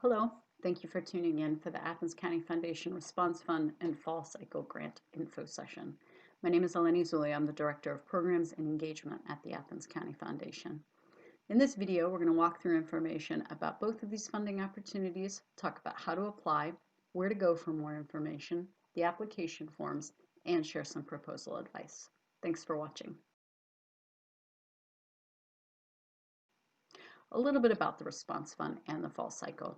Hello, thank you for tuning in for the Athens County Foundation Response Fund and Fall Cycle Grant Info Session. My name is Eleni Zulia. I'm the Director of Programs and Engagement at the Athens County Foundation. In this video, we're going to walk through information about both of these funding opportunities, talk about how to apply, where to go for more information, the application forms, and share some proposal advice. Thanks for watching. A little bit about the Response Fund and the Fall Cycle.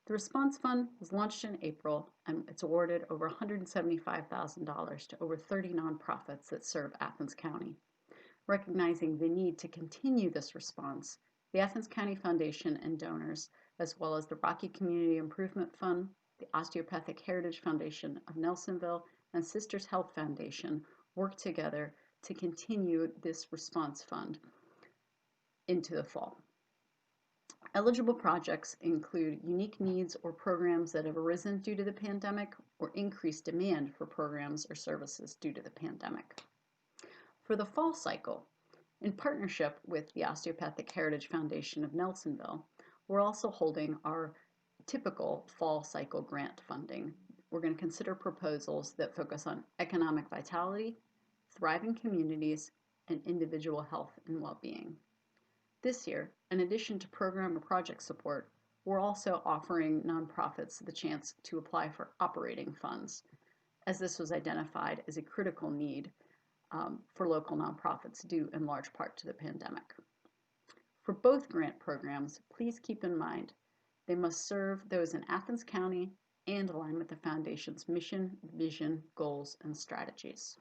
The Response Fund was launched in April, and it's awarded over $175,000 to over 30 nonprofits that serve Athens County. Recognizing the need to continue this response, the Athens County Foundation and donors, as well as the Rocky Community Improvement Fund, the Osteopathic Heritage Foundation of Nelsonville, and Sisters Health Foundation, work together to continue this response fund into the fall. Eligible projects include unique needs or programs that have arisen due to the pandemic or increased demand for programs or services due to the pandemic. For the fall cycle, in partnership with the Osteopathic Heritage Foundation of Nelsonville, we're also holding our typical fall cycle grant funding. We're going to consider proposals that focus on economic vitality, thriving communities, and individual health and well-being. This year, in addition to program or project support, we're also offering nonprofits the chance to apply for operating funds, as this was identified as a critical need for local nonprofits due in large part to the pandemic. For both grant programs, please keep in mind they must serve those in Athens County and align with the Foundation's mission, vision, goals, and strategies.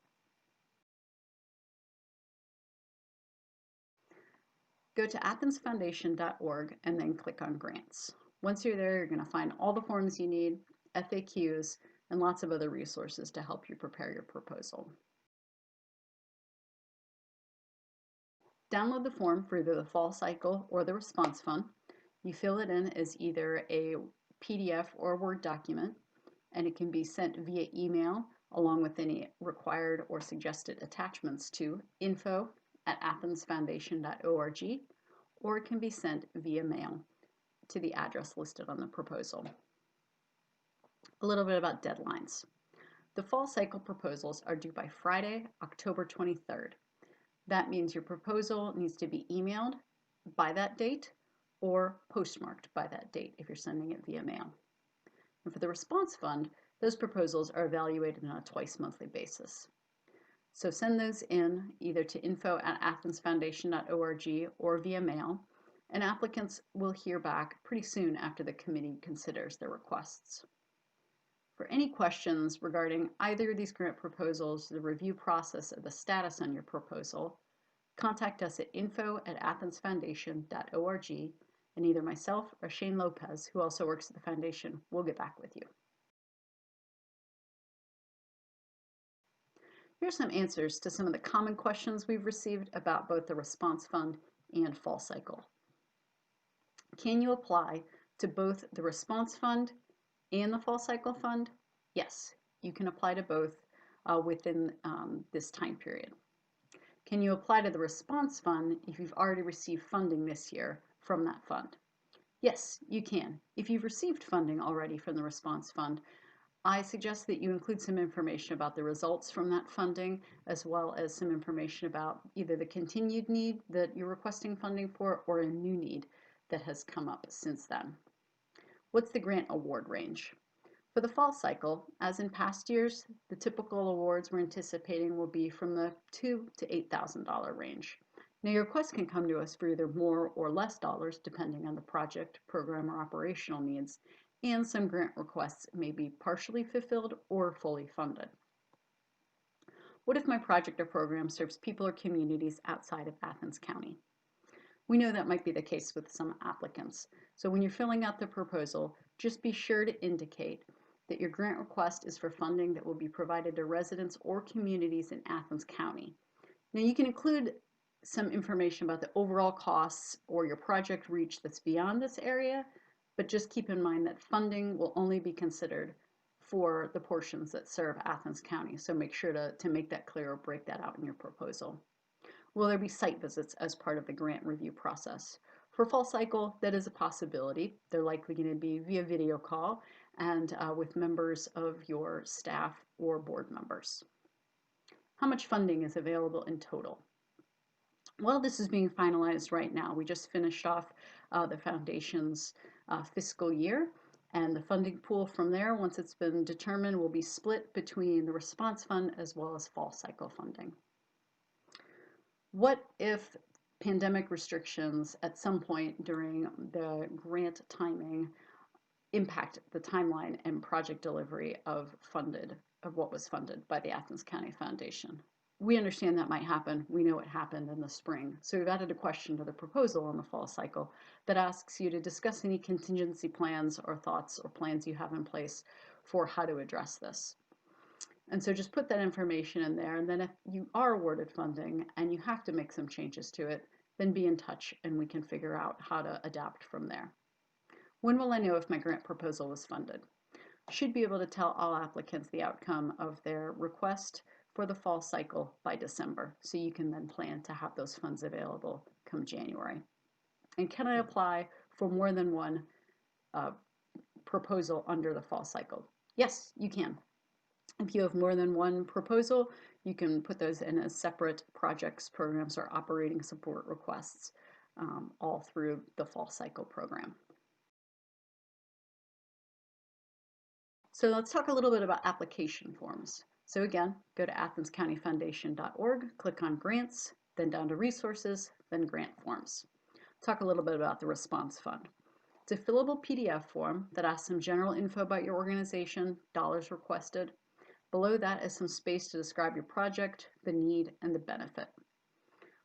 Go to athensfoundation.org and then click on grants. Once you're there, you're going to find all the forms you need, FAQs, and lots of other resources to help you prepare your proposal. Download the form for either the fall cycle or the response fund. You fill it in as either a PDF or Word document, and it can be sent via email along with any required or suggested attachments to info@athensfoundation.org, or it can be sent via mail to the address listed on the proposal. A little bit about deadlines. The fall cycle proposals are due by Friday, October 23rd. That means your proposal needs to be emailed by that date or postmarked by that date if you're sending it via mail. And for the response fund, those proposals are evaluated on a twice monthly basis. So send those in either to info@athensfoundation.org or via mail, and applicants will hear back pretty soon after the committee considers their requests. For any questions regarding either of these grant proposals, the review process, or the status on your proposal, contact us at info@athensfoundation.org, and either myself or Shane Lopez, who also works at the foundation, will get back with you. Here are some answers to some of the common questions we've received about both the response fund and fall cycle. Can you apply to both the response fund and the fall cycle fund? Yes, you can apply to both within this time period. Can you apply to the response fund if you've already received funding this year from that fund? Yes, you can. If you've received funding already from the response fund, I suggest that you include some information about the results from that funding, as well as some information about either the continued need that you're requesting funding for or a new need that has come up since then. What's the grant award range? For the fall cycle, as in past years, the typical awards we're anticipating will be from the $2,000 to $8,000 range. Now, your request can come to us for either more or less dollars, depending on the project, program, or operational needs, and some grant requests may be partially fulfilled or fully funded. What if my project or program serves people or communities outside of Athens County? We know that might be the case with some applicants. So when you're filling out the proposal, just be sure to indicate that your grant request is for funding that will be provided to residents or communities in Athens County. Now, you can include some information about the overall costs or your project reach that's beyond this area, but just keep in mind that funding will only be considered for the portions that serve Athens County. So make sure to make that clear or break that out in your proposal. Will there be site visits as part of the grant review process? For fall cycle, that is a possibility. They're likely going to be via video call and with members of your staff or board members. How much funding is available in total? Well, this is being finalized right now. We just finished off the foundation's fiscal year, and the funding pool from there, once it's been determined, will be split between the response fund as well as fall cycle funding. What if pandemic restrictions at some point during the grant timing impact the timeline and project delivery of what was funded by the Athens County Foundation? We understand that might happen. We know it happened in the spring. So we've added a question to the proposal on the fall cycle that asks you to discuss any contingency plans or thoughts or plans you have in place for how to address this. And so just put that information in there, and then if you are awarded funding and you have to make some changes to it, then be in touch and we can figure out how to adapt from there. When will I know if my grant proposal was funded? Should be able to tell all applicants the outcome of their request for the fall cycle by December, so you can then plan to have those funds available come January. And can I apply for more than one proposal under the fall cycle? Yes, you can. If you have more than one proposal, you can put those in as separate projects, programs, or operating support requests all through the fall cycle program. So let's talk a little bit about application forms. So again, go to athenscountyfoundation.org, click on grants, then down to resources, then grant forms. Talk a little bit about the response fund. It's a fillable PDF form that asks some general info about your organization, dollars requested. Below that is some space to describe your project, the need, and the benefit.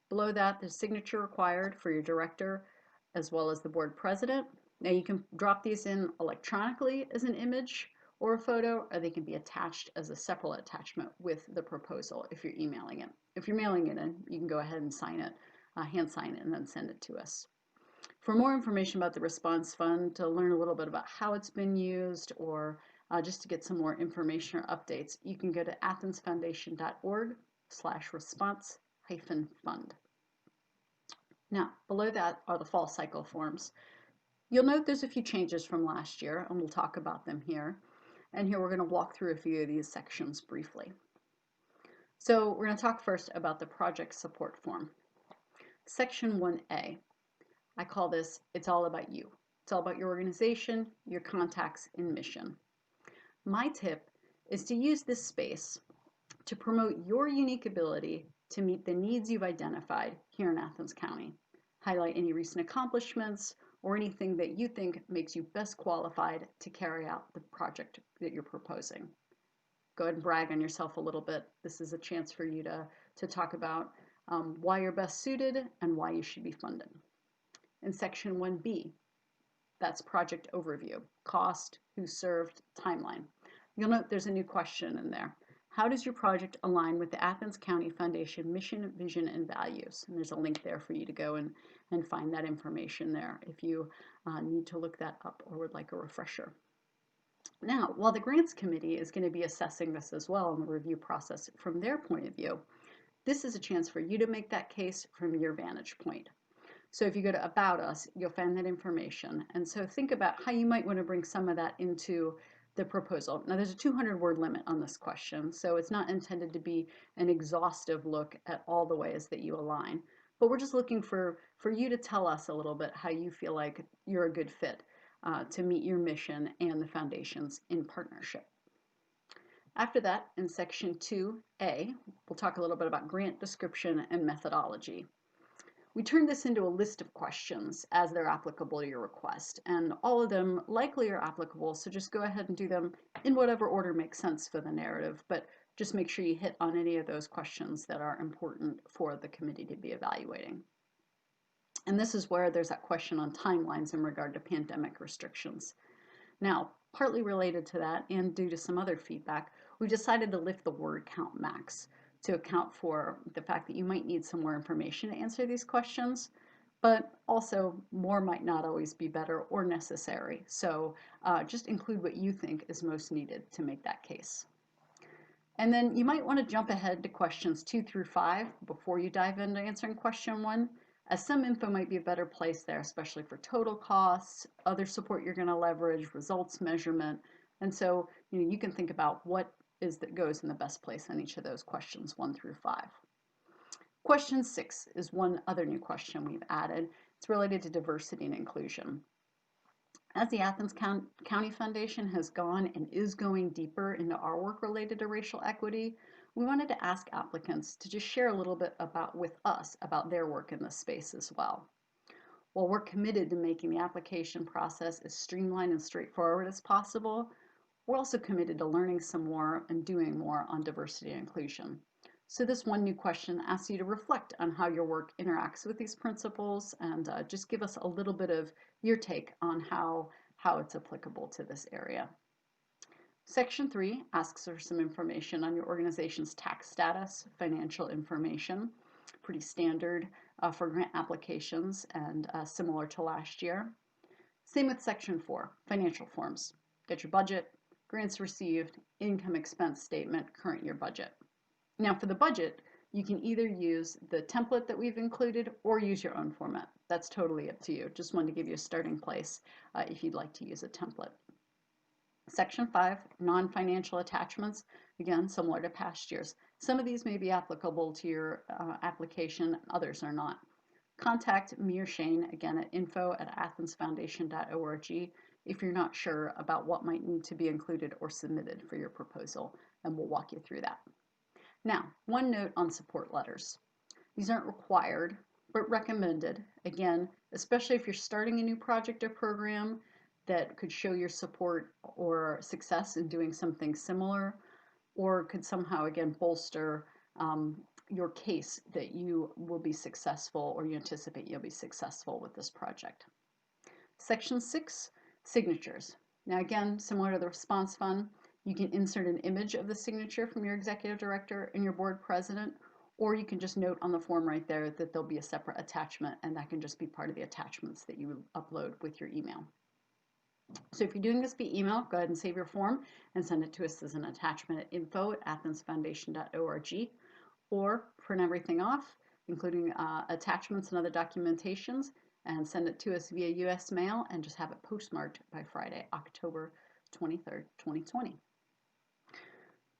Below that, there's signature required for your director as well as the board president. Now you can drop these in electronically as an image or a photo, or they can be attached as a separate attachment with the proposal if you're emailing it. If you're mailing it in, you can go ahead and sign it, hand sign it, and then send it to us. For more information about the response fund, to learn a little bit about how it's been used, or just to get some more information or updates, you can go to athensfoundation.org/response-fund. Now, below that are the fall cycle forms. You'll note there's a few changes from last year, and we'll talk about them here. And here we're going to walk through a few of these sections briefly. So we're going to talk first about the project support form. Section 1A, I call this, it's all about you. It's all about your organization, your contacts, and mission. My tip is to use this space to promote your unique ability to meet the needs you've identified here in Athens County. Highlight any recent accomplishments or anything that you think makes you best qualified to carry out the project that you're proposing. Go ahead and brag on yourself a little bit. This is a chance for you to talk about why you're best suited and why you should be funded. In section 1B, that's project overview, cost, who served, timeline. You'll note there's a new question in there. How does your project align with the Athens County Foundation mission, vision, and values? And there's a link there for you to go and find that information there if you need to look that up or would like a refresher. Now, while the Grants Committee is going to be assessing this as well in the review process from their point of view, this is a chance for you to make that case from your vantage point. So if you go to About Us, you'll find that information. And so think about how you might want to bring some of that into the proposal. Now there's a 200-word limit on this question, so it's not intended to be an exhaustive look at all the ways that you align. But we're just looking for you to tell us a little bit how you feel like you're a good fit to meet your mission and the foundations in partnership. After that, in section 2A, we'll talk a little bit about grant description and methodology. We turned this into a list of questions as they're applicable to your request, and all of them likely are applicable, so just go ahead and do them in whatever order makes sense for the narrative, but just make sure you hit on any of those questions that are important for the committee to be evaluating. And this is where there's that question on timelines in regard to pandemic restrictions. Now, partly related to that and due to some other feedback, we decided to lift the word count max to account for the fact that you might need some more information to answer these questions, but also more might not always be better or necessary. So just include what you think is most needed to make that case. And then you might want to jump ahead to questions 2 through 5 before you dive into answering question 1, as some info might be a better place there, especially for total costs, other support you're going to leverage, results measurement. And so, you can think about what is that goes in the best place on each of those questions 1 through 5. Question 6 is one other new question we've added. It's related to diversity and inclusion. As the Athens County Foundation has gone and is going deeper into our work related to racial equity, we wanted to ask applicants to just share a little bit with us about their work in this space as well. While we're committed to making the application process as streamlined and straightforward as possible, we're also committed to learning some more and doing more on diversity and inclusion. So this one new question asks you to reflect on how your work interacts with these principles and just give us a little bit of your take on how it's applicable to this area. Section 3 asks for some information on your organization's tax status, financial information, pretty standard for grant applications and similar to last year. Same with Section 4, financial forms. Get your budget, grants received, income expense statement, current year budget. Now for the budget, you can either use the template that we've included or use your own format. That's totally up to you. Just wanted to give you a starting place if you'd like to use a template. Section 5, non-financial attachments, again, similar to past years. Some of these may be applicable to your application, others are not. Contact me or Shane, again, at info@athensfoundation.org if you're not sure about what might need to be included or submitted for your proposal, and we'll walk you through that. Now, one note on support letters. These aren't required, but recommended, again, especially if you're starting a new project or program that could show your support or success in doing something similar, or could somehow, again, bolster your case that you will be successful or you anticipate you'll be successful with this project. Section 6, signatures. Now, again, similar to the response fund, you can insert an image of the signature from your executive director and your board president, or you can just note on the form right there that there'll be a separate attachment, and that can just be part of the attachments that you upload with your email. So if you're doing this via email, go ahead and save your form and send it to us as an attachment at info@athensfoundation.org, or print everything off, including attachments and other documentations, and send it to us via US mail and just have it postmarked by Friday, October 23rd, 2020.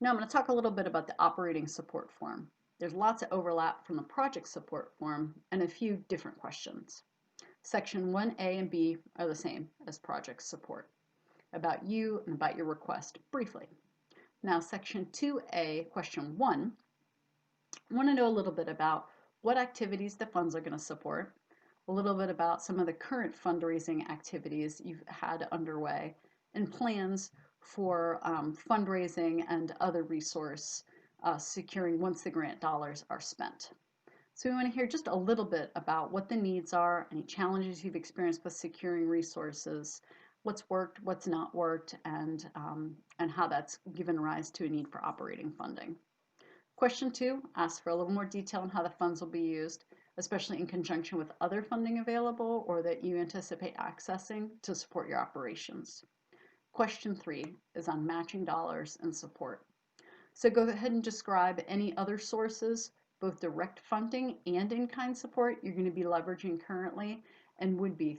Now I'm going to talk a little bit about the operating support form. There's lots of overlap from the project support form and a few different questions. Section 1A and B are the same as project support, about you and about your request briefly. Now Section 2A, question 1, I want to know a little bit about what activities the funds are going to support, a little bit about some of the current fundraising activities you've had underway, and plans for fundraising and other resource securing once the grant dollars are spent. So we want to hear just a little bit about what the needs are, any challenges you've experienced with securing resources, what's worked, what's not worked, and how that's given rise to a need for operating funding. Question 2 asks for a little more detail on how the funds will be used, especially in conjunction with other funding available or that you anticipate accessing to support your operations. Question 3 is on matching dollars and support. So go ahead and describe any other sources, both direct funding and in-kind support you're going to be leveraging currently and would be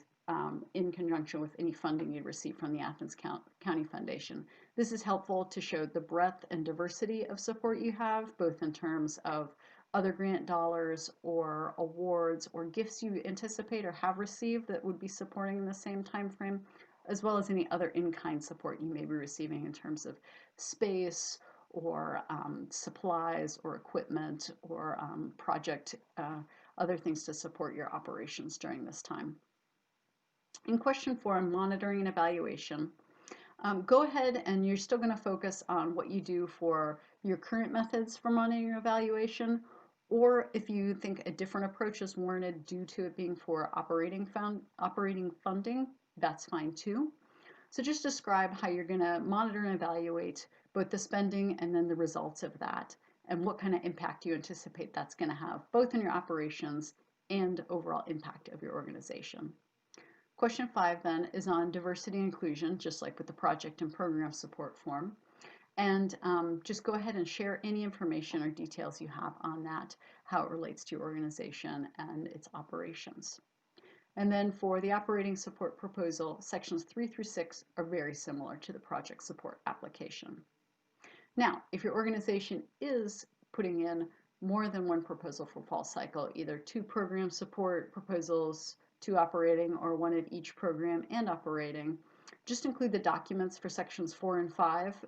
in conjunction with any funding you receive from the Athens County Foundation. This is helpful to show the breadth and diversity of support you have, both in terms of other grant dollars or awards or gifts you anticipate or have received that would be supporting in the same time frame, as well as any other in-kind support you may be receiving in terms of space or supplies or equipment or project, other things to support your operations during this time. In question 4, on monitoring and evaluation, go ahead and you're still going to focus on what you do for your current methods for monitoring and evaluation, or if you think a different approach is warranted due to it being for operating funding, that's fine too. So just describe how you're going to monitor and evaluate both the spending and then the results of that, and what kind of impact you anticipate that's going to have, both in your operations and overall impact of your organization. Question 5 then is on diversity and inclusion, just like with the project and program support form. And just go ahead and share any information or details you have on that, how it relates to your organization and its operations. And then for the operating support proposal, sections 3 through 6 are very similar to the project support application. Now, if your organization is putting in more than one proposal for fall cycle, either 2 program support proposals, 2 operating, or 1 of each program and operating, just include the documents for sections 4 and 5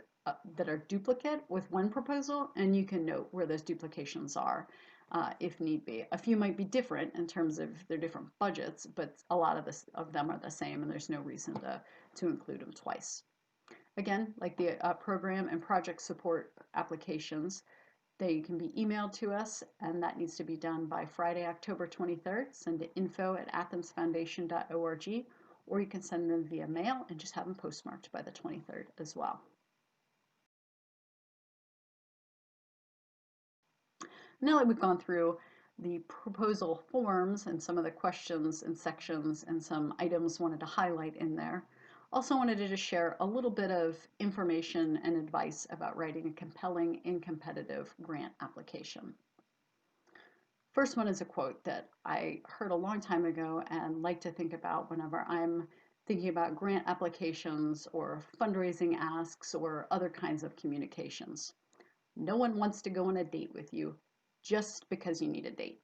that are duplicate with 1 proposal, and you can note where those duplications are if need be. A few might be different in terms of their different budgets, but a lot of them are the same, and there's no reason to include them twice. Again, like the program and project support applications, they can be emailed to us, and that needs to be done by Friday, October 23rd. Send to info@athensfoundation.org, or you can send them via mail and just have them postmarked by the 23rd as well. Now that we've gone through the proposal forms and some of the questions and sections and some items wanted to highlight in there, also wanted to just share a little bit of information and advice about writing a compelling and competitive grant application. First one is a quote that I heard a long time ago and like to think about whenever I'm thinking about grant applications or fundraising asks or other kinds of communications. No one wants to go on a date with you just because you need a date.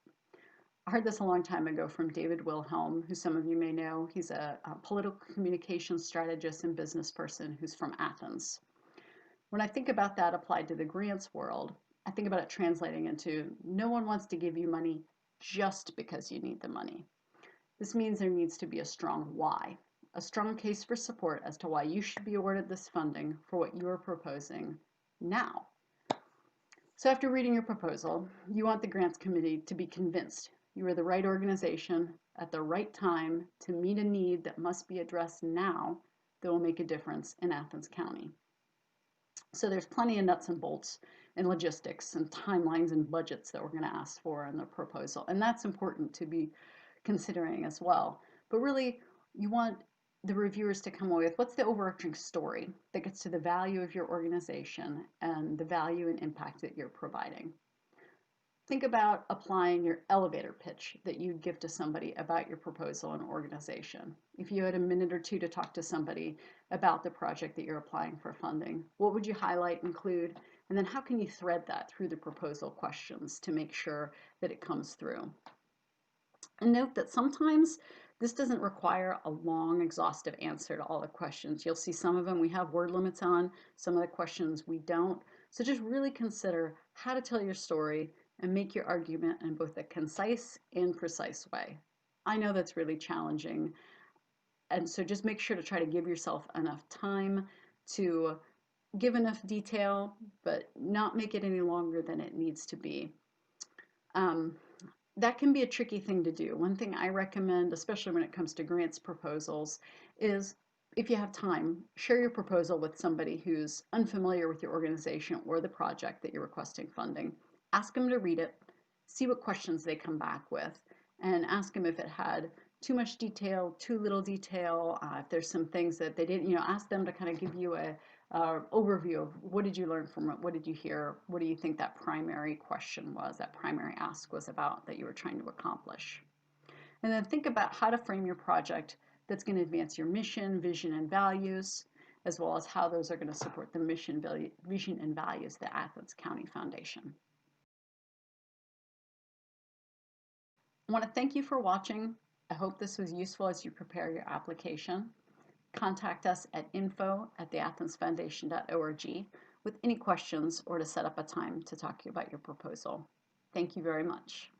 I heard this a long time ago from David Wilhelm, who some of you may know. He's a political communications strategist and business person who's from Athens. When I think about that applied to the grants world, I think about it translating into no one wants to give you money just because you need the money. This means there needs to be a strong why, a strong case for support as to why you should be awarded this funding for what you are proposing now. So after reading your proposal, you want the grants committee to be convinced you are the right organization at the right time to meet a need that must be addressed now that will make a difference in Athens County. So there's plenty of nuts and bolts and logistics and timelines and budgets that we're going to ask for in the proposal. And that's important to be considering as well. But really, you want the reviewers to come away with what's the overarching story that gets to the value of your organization and the value and impact that you're providing. Think about applying your elevator pitch that you'd give to somebody about your proposal and organization. If you had a minute or two to talk to somebody about the project that you're applying for funding, what would you highlight, include, and then how can you thread that through the proposal questions to make sure that it comes through? And note that sometimes this doesn't require a long, exhaustive answer to all the questions. You'll see some of them we have word limits on, some of the questions we don't. So just really consider how to tell your story and make your argument in both a concise and precise way. I know that's really challenging, and so just make sure to try to give yourself enough time to give enough detail, but not make it any longer than it needs to be. That can be a tricky thing to do. One thing I recommend, especially when it comes to grants proposals, is if you have time, share your proposal with somebody who's unfamiliar with your organization or the project that you're requesting funding. Ask them to read it, see what questions they come back with, and ask them if it had too much detail, too little detail, if there's some things that they didn't, ask them to kind of give you a overview of what did you learn from it, what did you hear, what do you think that primary question was, that primary ask was about that you were trying to accomplish. And then think about how to frame your project that's going to advance your mission, vision, and values, as well as how those are going to support the mission, vision, and values of the Athens County Foundation. I want to thank you for watching. I hope this was useful as you prepare your application. Contact us at info@theathensfoundation.org with any questions or to set up a time to talk to you about your proposal. Thank you very much.